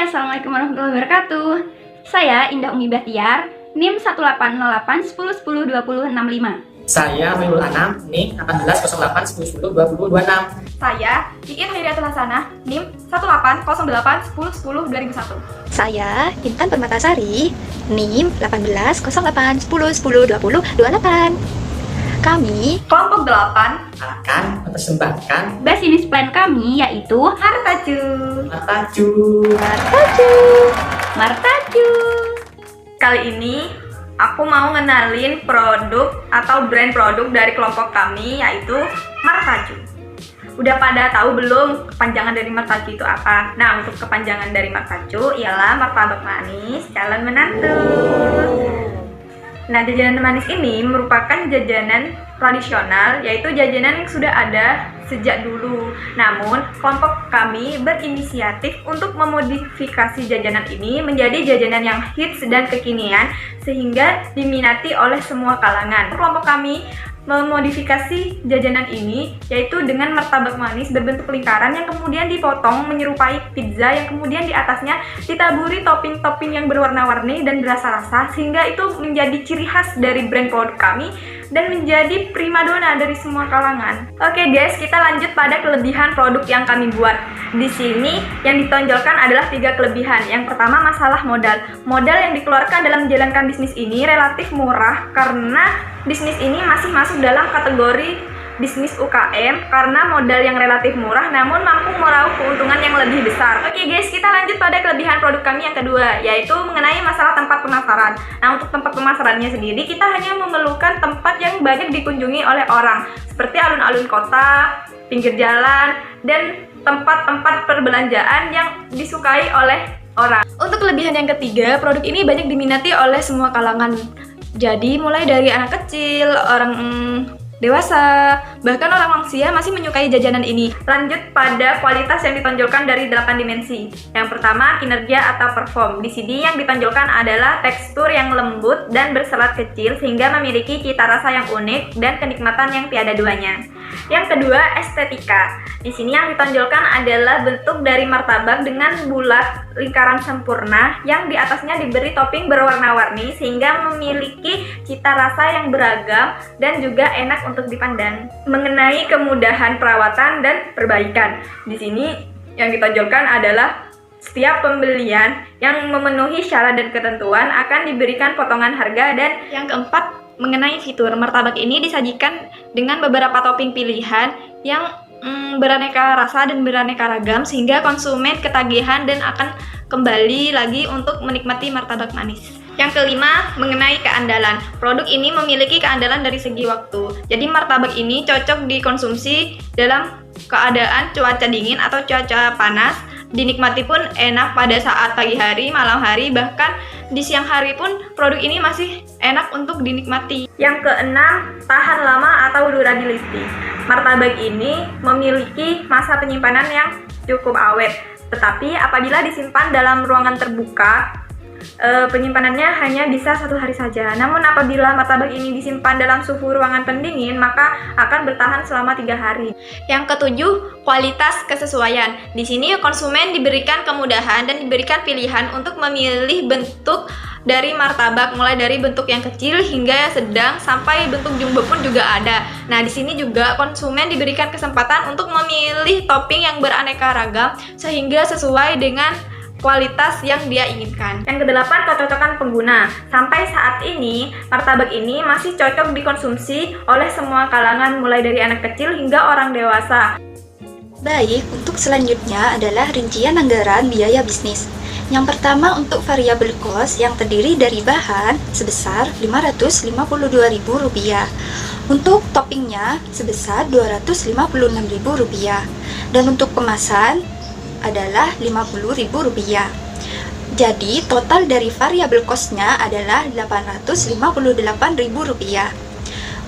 Hai, Assalamualaikum warahmatullahi wabarakatuh. Saya Indah Umi Bahtiar, NIM 18081102065. Saya Hoyrul Anam, NIM 180810102026. Saya Iin Hairiatul Hasanah, NIM 180810102001. Saya Intan Permatasari, NIM 180810102028. Kami Kelompok 8 Akan mempersembahkan Business plan kami yaitu Hartaju. Martaju. Martaju. Kali ini aku mau ngenalin produk atau brand produk dari kelompok kami yaitu Martaju. Udah pada tahu belum kepanjangan dari Martaju itu apa? Nah, untuk kepanjangan dari Martaju ialah martabak manis calon menantu. Nah, jajanan manis ini merupakan jajanan tradisional, yaitu jajanan yang sudah ada sejak dulu. Namun, kelompok kami berinisiatif untuk memodifikasi jajanan ini menjadi jajanan yang hits dan kekinian, sehingga diminati oleh semua kalangan. Kelompok kami memodifikasi jajanan ini yaitu dengan martabak manis berbentuk lingkaran yang kemudian dipotong menyerupai pizza, yang kemudian di atasnya ditaburi topping-topping yang berwarna-warni dan berasa-rasa, sehingga itu menjadi ciri khas dari brand produk kami dan menjadi primadona dari semua kalangan. Oke guys, kita lanjut pada kelebihan produk yang kami buat. Di sini yang ditonjolkan adalah 3 kelebihan. Yang pertama, masalah modal. Modal yang dikeluarkan dalam menjalankan bisnis ini relatif murah karena bisnis ini masih masuk dalam kategori bisnis UKM karena modal yang relatif murah namun mampu meraup keuntungan yang lebih besar. Oke guys, kita lanjut pada kelebihan produk kami yang kedua, yaitu mengenai masalah tempat pemasaran. Nah, untuk tempat pemasarannya sendiri, kita hanya memerlukan tempat yang banyak dikunjungi oleh orang, seperti alun-alun kota, pinggir jalan, dan tempat-tempat perbelanjaan yang disukai oleh orang. Untuk kelebihan yang ketiga, produk ini banyak diminati oleh semua kalangan. Jadi mulai dari anak kecil, orang dewasa, bahkan orang lansia masih menyukai jajanan ini. Lanjut pada kualitas yang ditonjolkan dari 8 dimensi. Yang pertama, kinerja atau perform. Di sini yang ditonjolkan adalah tekstur yang lembut dan berserat kecil sehingga memiliki cita rasa yang unik dan kenikmatan yang tiada duanya. Yang kedua, estetika. Di sini yang ditonjolkan adalah bentuk dari martabak dengan bulat lingkaran sempurna yang di atasnya diberi topping berwarna-warni sehingga memiliki cita rasa yang beragam dan juga enak untuk dipandang. Mengenai kemudahan perawatan dan perbaikan. Di sini yang ditonjolkan adalah setiap pembelian yang memenuhi syarat dan ketentuan akan diberikan potongan harga. Dan yang keempat, mengenai fitur, martabak ini disajikan dengan beberapa topping pilihan yang beraneka rasa dan beraneka ragam sehingga konsumen ketagihan dan akan kembali lagi untuk menikmati martabak manis. Yang kelima, mengenai keandalan. Produk ini memiliki keandalan dari segi waktu. Jadi martabak ini cocok dikonsumsi dalam keadaan cuaca dingin atau cuaca panas. Dinikmati pun enak pada saat pagi hari, malam hari, bahkan di siang hari pun produk ini masih enak untuk dinikmati. Yang keenam, tahan lama atau durability. Martabak ini memiliki masa penyimpanan yang cukup awet. Tetapi apabila disimpan dalam ruangan terbuka, penyimpanannya hanya bisa 1 hari saja. Namun apabila martabak ini disimpan dalam suhu ruangan pendingin, maka akan bertahan selama 3 hari. Yang ketujuh, kualitas kesesuaian. Di sini konsumen diberikan kemudahan dan diberikan pilihan untuk memilih bentuk dari martabak, mulai dari bentuk yang kecil hingga sedang sampai bentuk jumbo pun juga ada. Nah, di sini juga konsumen diberikan kesempatan untuk memilih topping yang beraneka ragam sehingga sesuai dengan kualitas yang dia inginkan. Yang kedelapan, kecocokan pengguna. Sampai saat ini, martabak ini masih cocok dikonsumsi oleh semua kalangan, mulai dari anak kecil hingga orang dewasa. baik, untuk selanjutnya adalah rincian anggaran biaya bisnis. Yang pertama untuk variabel cost yang terdiri dari bahan sebesar Rp552.000. Untuk toppingnya sebesar Rp256.000. Dan untuk kemasan adalah Rp50.000. Jadi total dari variabel cost-nya adalah Rp858.000.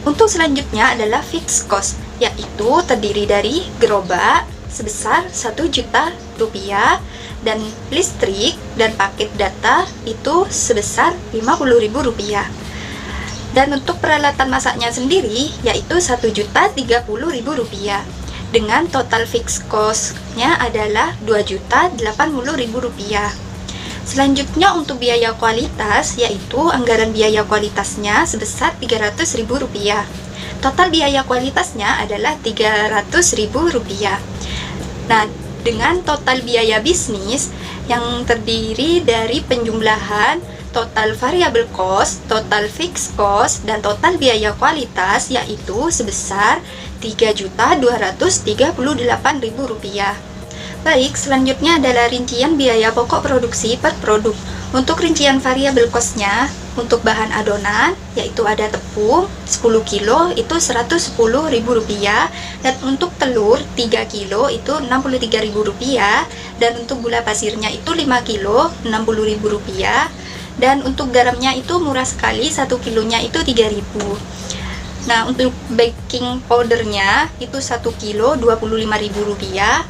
Untuk selanjutnya adalah fixed cost, yaitu terdiri dari gerobak sebesar Rp1.000.000 dan listrik dan paket data itu sebesar Rp50.000. Dan untuk peralatan masaknya sendiri yaitu Rp1.030.000. dengan total fixed cost-nya adalah Rp2.080.000. Selanjutnya untuk biaya kualitas, yaitu anggaran biaya kualitasnya sebesar Rp300.000. Total biaya kualitasnya adalah Rp300.000. Nah, dengan total biaya bisnis yang terdiri dari penjumlahan total variable cost, total fixed cost, dan total biaya kualitas, yaitu sebesar Rp3.238.000. Baik, selanjutnya adalah rincian biaya pokok produksi per produk. Untuk rincian variable cost-nya, untuk bahan adonan, yaitu ada tepung 10 kilo itu Rp110.000, dan untuk telur 3 kilo itu Rp63.000, dan untuk gula pasirnya itu 5 kilo Rp60.000, dan untuk garamnya itu murah sekali, 1 kilonya itu Rp3.000. Nah, untuk baking powdernya itu 1 kilo Rp25.000,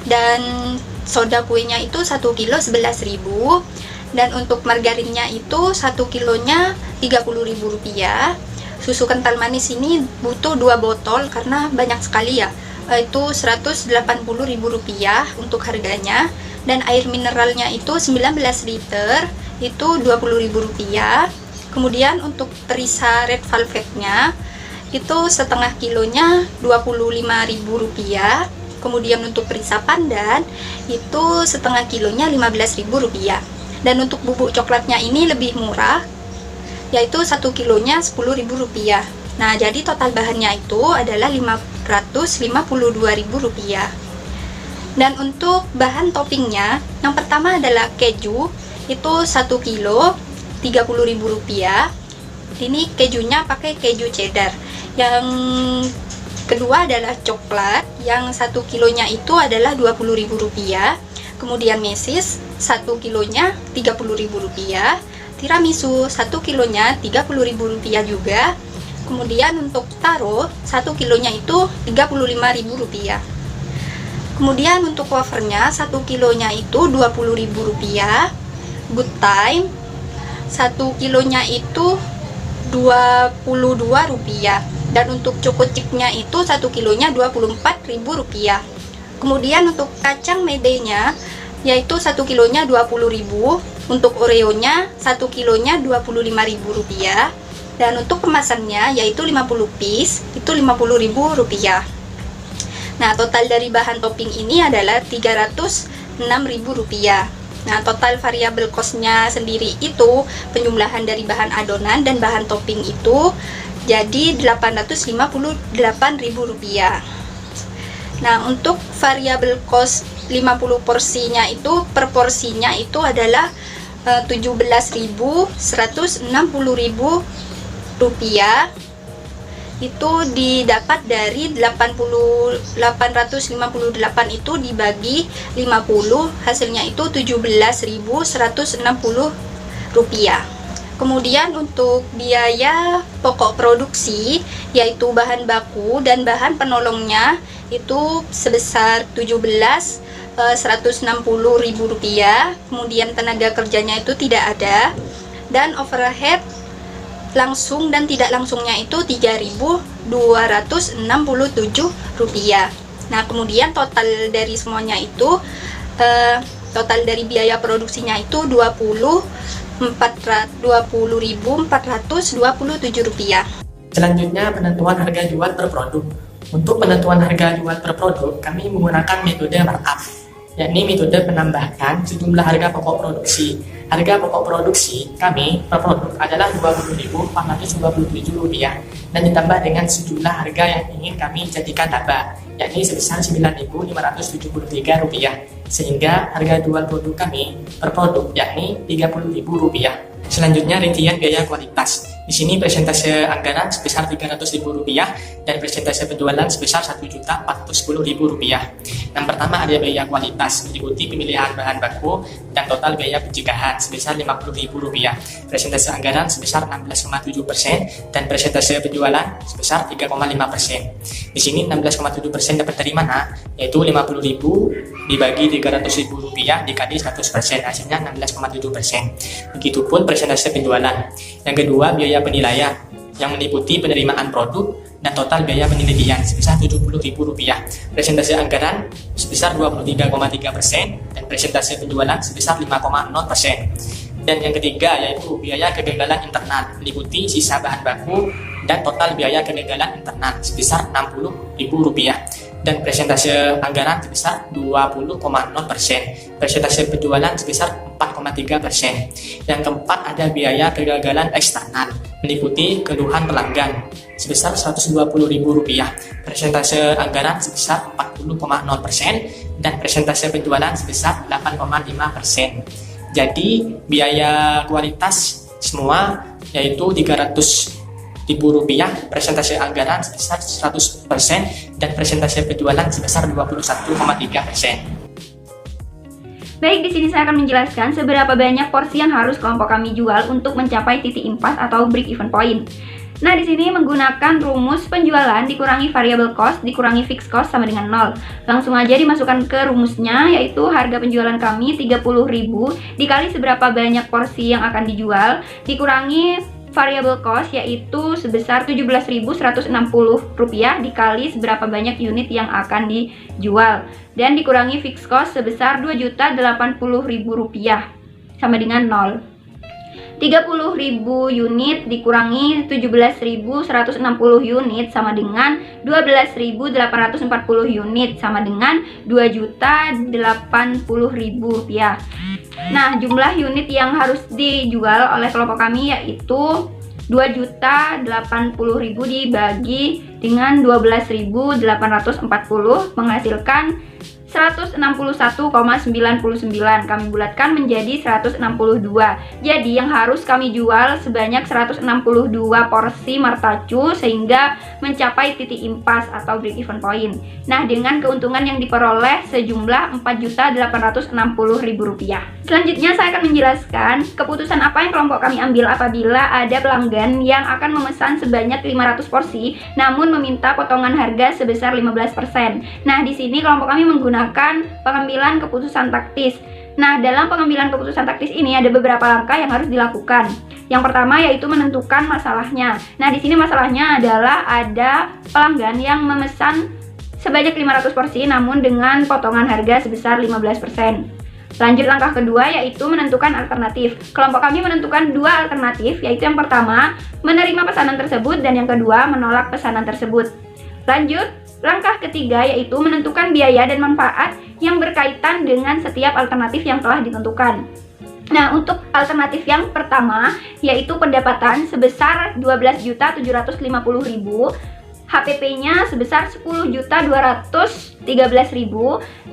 dan soda kuenya itu 1 kilo Rp11.000, dan untuk margarinnya itu 1 kilonya Rp30.000. Susu kental manis ini butuh 2 botol karena banyak sekali ya, itu Rp180.000 untuk harganya, dan air mineralnya itu 19 liter itu Rp20.000. Kemudian untuk perisa red velvetnya itu setengah kilonya Rp25.000. Kemudian untuk perisa pandan itu setengah kilonya Rp15.000. Dan untuk bubuk coklatnya ini lebih murah, yaitu 1 kilonya Rp10.000. Nah, jadi total bahannya itu adalah Rp552.000. Dan untuk bahan toppingnya, yang pertama adalah keju, itu 1 kilo Rp30.000. Ini kejunya pakai keju cheddar. Yang kedua adalah coklat, yang 1 kilonya itu adalah Rp20.000. Kemudian mesis 1 kilonya Rp30.000. Tiramisu 1 kilonya Rp30.000 juga. Kemudian untuk taro 1 kilonya itu Rp35.000. Kemudian untuk wafernya 1 kilonya itu Rp20.000. Good time 1 kilonya itu Rp22. Dan untuk choco chipnya itu 1 kilonya Rp24.000. Kemudian untuk kacang medenya yaitu 1 kilonya Rp20.000. Untuk oreonya 1 kilonya Rp25.000. Dan untuk kemasannya yaitu 50 piece itu Rp50.000. Nah, total dari bahan topping ini adalah Rp306.000. Nah, total variable cost-nya sendiri itu penjumlahan dari bahan adonan dan bahan topping itu jadi Rp858.000. Nah, untuk variable cost 50 porsinya itu per porsinya itu adalah Rp17.160.000. Itu didapat dari 858 itu dibagi 50, hasilnya itu Rp17.160. Kemudian untuk biaya pokok produksi yaitu bahan baku dan bahan penolongnya itu sebesar Rp160.000. Kemudian tenaga kerjanya itu tidak ada, dan overhead langsung dan tidak langsungnya itu Rp3.267. Nah, kemudian total dari semuanya itu total dari biaya produksinya itu Rp20.427. Selanjutnya penentuan harga jual per produk. Untuk penentuan harga jual per produk, kami menggunakan metode markup, yakni metode penambahkan sejumlah harga pokok produksi. Harga pokok produksi kami per produk adalah Rp20.427 dan ditambah dengan sejumlah harga yang ingin kami jadikan tambah, yakni sebesar Rp9.573, sehingga harga jual produk kami per produk yakni Rp30.000. Selanjutnya rincian biaya kualitas. Di sini persentase anggaran sebesar Rp300.000 dan persentase penjualan sebesar Rp1.410.000. Yang pertama ada biaya kualitas, diikuti pemilihan bahan baku dan total biaya pencegahan sebesar Rp50.000. Persentase anggaran sebesar 16,7% dan persentase penjualan sebesar 3,5%. Di sini 16,7% dapat dari mana? Yaitu Rp50.000 dibagi Rp300.000 dikali 100%, hasilnya 16,7%. Begitupun persentase penjualan. Yang kedua biaya penilaian. yang meliputi penerimaan produk dan total biaya penelitian sebesar Rp70.000, presentase anggaran sebesar 23,3%, dan presentase penjualan sebesar 5,0%. Dan yang ketiga yaitu biaya kegagalan internal, meliputi sisa bahan baku dan total biaya kegagalan internal sebesar Rp60.000, dan presentase anggaran sebesar 20,0%, presentase penjualan sebesar 4,3%. Yang keempat ada biaya kegagalan eksternal, meliputi keluhan pelanggan sebesar Rp120.000, presentase anggaran sebesar 40,0%, dan presentase penjualan sebesar 8,5%. Jadi biaya kualitas semua yaitu Rp300.000, presentase anggaran sebesar 100%, dan presentase penjualan sebesar 21,3%. Baik, di sini saya akan menjelaskan seberapa banyak porsi yang harus kelompok kami jual untuk mencapai titik impas atau break even point. Nah, di sini menggunakan rumus penjualan dikurangi variable cost dikurangi fixed cost sama dengan 0. Langsung aja dimasukkan ke rumusnya, yaitu harga penjualan kami 30.000 dikali seberapa banyak porsi yang akan dijual dikurangi variable cost yaitu sebesar Rp17.160 dikali seberapa banyak unit yang akan dijual, dan dikurangi fixed cost sebesar Rp2.080.000 sama dengan 0. 30.000 unit dikurangi 17.160 unit sama dengan 12.840 unit sama dengan Rp2.080.000. Nah, jumlah unit yang harus dijual oleh kelompok kami yaitu 2.080.000 dibagi dengan 12.840 menghasilkan 161,99. Kami bulatkan menjadi 162. Jadi yang harus kami jual sebanyak 162 porsi martacu sehingga mencapai titik impas atau break even point. Nah, dengan keuntungan yang diperoleh sejumlah Rp4.660.000. Selanjutnya saya akan menjelaskan keputusan apa yang kelompok kami ambil apabila ada pelanggan yang akan memesan sebanyak 500 porsi namun meminta potongan harga sebesar 15%. Nah, di sini kelompok kami menggunakan pengambilan keputusan taktis. Nah, dalam pengambilan keputusan taktis ini ada beberapa langkah yang harus dilakukan. Yang pertama yaitu menentukan masalahnya. Nah, di sini masalahnya adalah ada pelanggan yang memesan sebanyak 500 porsi namun dengan potongan harga sebesar 15%. Lanjut langkah kedua yaitu menentukan alternatif. Kelompok kami menentukan dua alternatif, yaitu yang pertama menerima pesanan tersebut dan yang kedua menolak pesanan tersebut. Lanjut langkah ketiga yaitu menentukan biaya dan manfaat yang berkaitan dengan setiap alternatif yang telah ditentukan. Nah, untuk alternatif yang pertama yaitu pendapatan sebesar 12.750.000, HPP-nya sebesar 10.213.000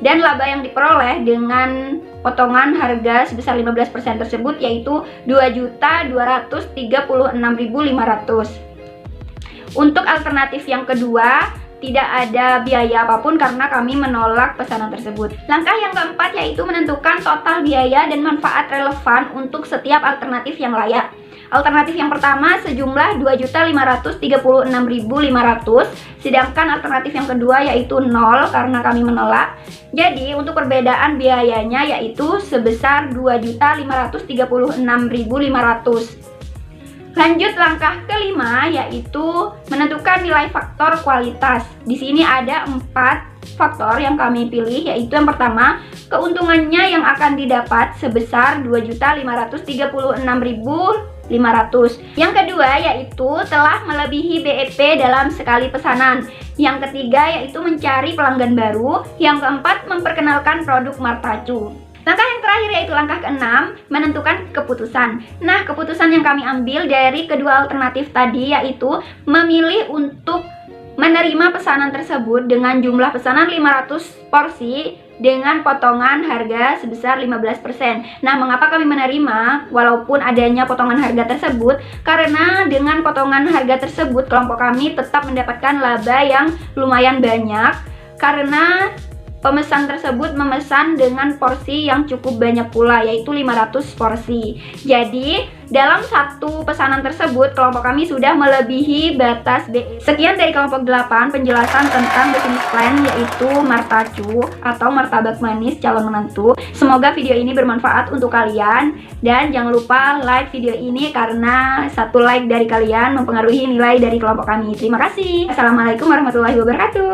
dan laba yang diperoleh dengan potongan harga sebesar 15% tersebut yaitu 2.236.500. Untuk alternatif yang kedua tidak ada biaya apapun karena kami menolak pesanan tersebut. Langkah yang keempat yaitu menentukan total biaya dan manfaat relevan untuk setiap alternatif yang layak. Alternatif yang pertama sejumlah 2.536.500, sedangkan alternatif yang kedua yaitu 0 karena kami menolak. Jadi untuk perbedaan biayanya yaitu sebesar 2.536.500. Lanjut langkah kelima yaitu menentukan nilai faktor kualitas. Di sini ada 4 faktor yang kami pilih, yaitu yang pertama keuntungannya yang akan didapat sebesar 2.536.500. Yang kedua yaitu telah melebihi BEP dalam sekali pesanan. Yang ketiga yaitu mencari pelanggan baru. Yang keempat memperkenalkan produk martacu. Langkah yang terakhir yaitu langkah keenam, menentukan keputusan. Nah, keputusan yang kami ambil dari kedua alternatif tadi yaitu memilih untuk menerima pesanan tersebut dengan jumlah pesanan 500 porsi dengan potongan harga sebesar 15%. Nah, mengapa kami menerima walaupun adanya potongan harga tersebut? Karena dengan potongan harga tersebut kelompok kami tetap mendapatkan laba yang lumayan banyak karena pemesan tersebut memesan dengan porsi yang cukup banyak pula, yaitu 500 porsi. Jadi, dalam satu pesanan tersebut, kelompok kami sudah melebihi batas BE. Sekian dari kelompok 8 penjelasan tentang bisnis plan, yaitu martacu atau martabak manis calon menantu. Semoga video ini bermanfaat untuk kalian, dan jangan lupa like video ini karena satu like dari kalian mempengaruhi nilai dari kelompok kami. Terima kasih. Assalamualaikum warahmatullahi wabarakatuh.